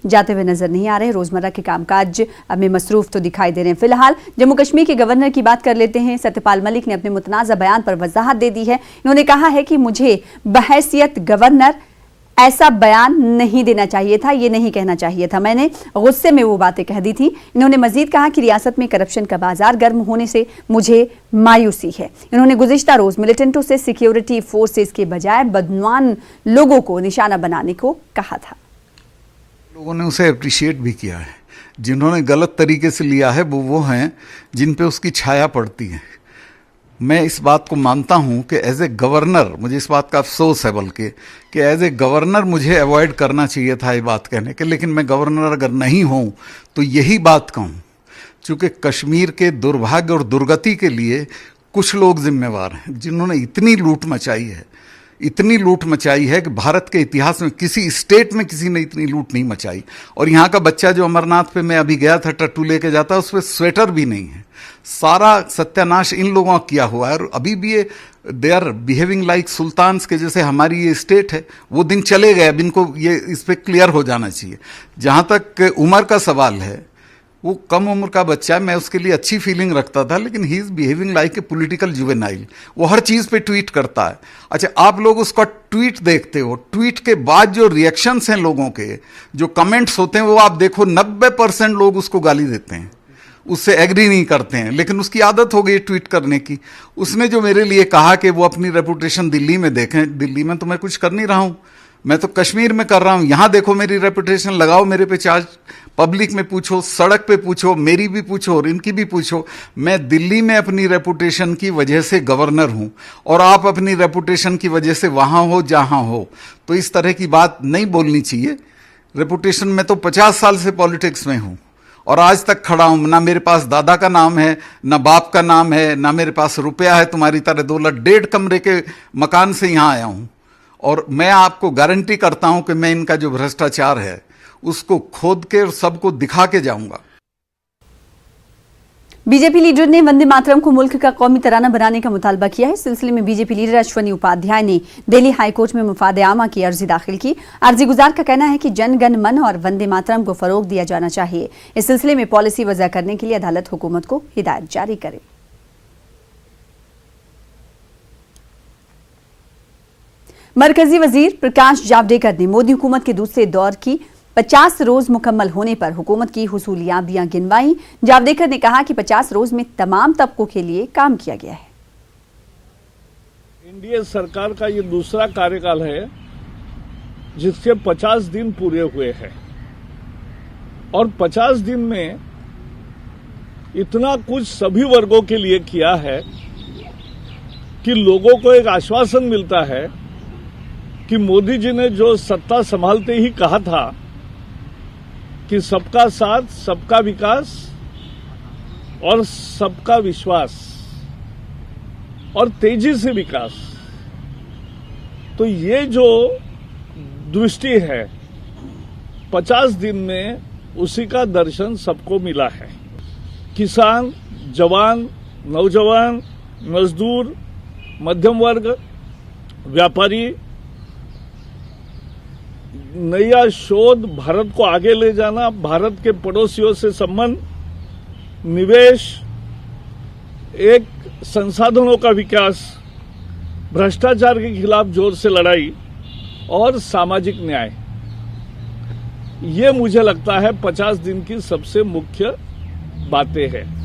जाते हुए नजर नहीं आ रहे। रोजमर्रा के कामकाज में मसरूफ तो दिखाई दे रहे हैं। फिलहाल जम्मू कश्मीर के गवर्नर की बात कर लेते हैं। सत्यपाल मलिक ने अपने मुतनाज़ा बयान पर वजाहत दे दी है। इन्होंने कहा है कि मुझे बहैसियत गवर्नर ऐसा बयान नहीं देना चाहिए था, ये नहीं कहना चाहिए था, मैंने गुस्से में वो बातें कह दी थी। इन्होंने मजीद कहा कि रियासत में करप्शन का बाजार गर्म होने से मुझे मायूसी है। इन्होंने गुज़िश्ता रोज मिलिटेंटों से सिक्योरिटी फोर्सेस के बजाय बदनाम लोगों को निशाना बनाने को कहा था। लोगों ने उसे अप्रिशिएट भी किया है। जिन्होंने गलत तरीके से लिया है वो हैं जिन पे उसकी छाया पड़ती है। मैं इस बात को मानता हूं कि एज ए गवर्नर, मुझे इस बात का अफसोस है बल्कि कि एज ए गवर्नर मुझे अवॉइड करना चाहिए था ये बात कहने के, लेकिन मैं गवर्नर अगर नहीं हूं तो यही बात कहूं। चूँकि कश्मीर के दुर्भाग्य और दुर्गति के लिए कुछ लोग जिम्मेवार हैं जिन्होंने इतनी लूट मचाई है कि भारत के इतिहास में किसी स्टेट में किसी ने इतनी लूट नहीं मचाई। और यहाँ का बच्चा जो अमरनाथ पे मैं अभी गया था, टट्टू लेके जाता, उस पर स्वेटर भी नहीं है। सारा सत्यानाश इन लोगों का किया हुआ है और अभी भी ये they are behaving like sultans के जैसे हमारी ये स्टेट है। वो दिन चले गए, अब इनको ये इस पर क्लियर हो जाना चाहिए। जहाँ तक उम्र का सवाल है, वो कम उम्र का बच्चा है, मैं उसके लिए अच्छी फीलिंग रखता था, लेकिन he is behaving like a political juvenile. वो हर चीज़ पे ट्वीट करता है। अच्छा, आप लोग उसका ट्वीट देखते हो, ट्वीट के बाद जो रिएक्शंस हैं लोगों के, जो कमेंट्स होते हैं, वो आप देखो 90% लोग उसको गाली देते हैं, उससे एग्री नहीं करते हैं, लेकिन उसकी आदत हो गई ट्वीट करने की। उसने जो मेरे लिए कहा कि वो अपनी रेपुटेशन दिल्ली में देखें, दिल्ली में तो मैं कुछ कर नहीं रहा हूँ, मैं तो कश्मीर में कर रहा हूँ। यहाँ देखो मेरी रेपुटेशन, लगाओ मेरे पे चार्ज, पब्लिक में पूछो, सड़क पे पूछो, मेरी भी पूछो और इनकी भी पूछो। मैं दिल्ली में अपनी रेपुटेशन की वजह से गवर्नर हूँ और आप अपनी रेपुटेशन की वजह से वहाँ हो जहाँ हो। तो इस तरह की बात नहीं बोलनी चाहिए। रेपुटेशन में तो 50 साल से पॉलिटिक्स में हूँ और आज तक खड़ा हूँ। ना मेरे पास दादा का नाम है, ना बाप का नाम है, ना मेरे पास रुपया है तुम्हारी तरह दौलत। 1.5 कमरे के मकान से यहाँ आया हूँ और मैं आपको गारंटी करता हूँ कि मैं इनका जो भ्रष्टाचार है उसको खोद के और सबको दिखा के जाऊंगा। बीजेपी लीडर ने वंदे मातरम को मुल्क का कौमी तराना बनाने का मुतालबा किया है। इस सिलसिले में बीजेपी लीडर अश्वनी उपाध्याय ने दिल्ली हाईकोर्ट में मुफाद आमा की अर्जी दाखिल की। अर्जी गुजार का कहना है कि जन गण मन और वंदे मातरम को फरोग दिया जाना चाहिए। इस सिलसिले में पॉलिसी वज़ा करने के लिए अदालत हुकूमत को हिदायत जारी करे। मरकजी वजीर प्रकाश जावड़ेकर ने मोदी हुकूमत के दूसरे दौर की 50 रोज मुकम्मल होने पर हुकूमत की हुसूलियाबियां गिनवाई। जावड़ेकर ने कहा कि 50 रोज में तमाम तबकों के लिए काम किया गया है। एनडीए सरकार का ये दूसरा कार्यकाल है जिसके 50 दिन पूरे हुए हैं और 50 दिन में इतना कुछ सभी वर्गों के लिए किया है कि लोगों को एक आश्वासन मिलता है कि मोदी जी ने जो सत्ता संभालते ही कहा था कि सबका साथ, सबका विकास और सबका विश्वास और तेजी से विकास, तो ये जो दृष्टि है 50 दिन में उसी का दर्शन सबको मिला है। किसान, जवान, नौजवान, मजदूर, मध्यम वर्ग, व्यापारी, नया शोध, भारत को आगे ले जाना, भारत के पड़ोसियों से संबंध, निवेश, एक संसाधनों का विकास, भ्रष्टाचार के खिलाफ जोर से लड़ाई और सामाजिक न्याय, ये मुझे लगता है 50 दिन की सबसे मुख्य बातें हैं।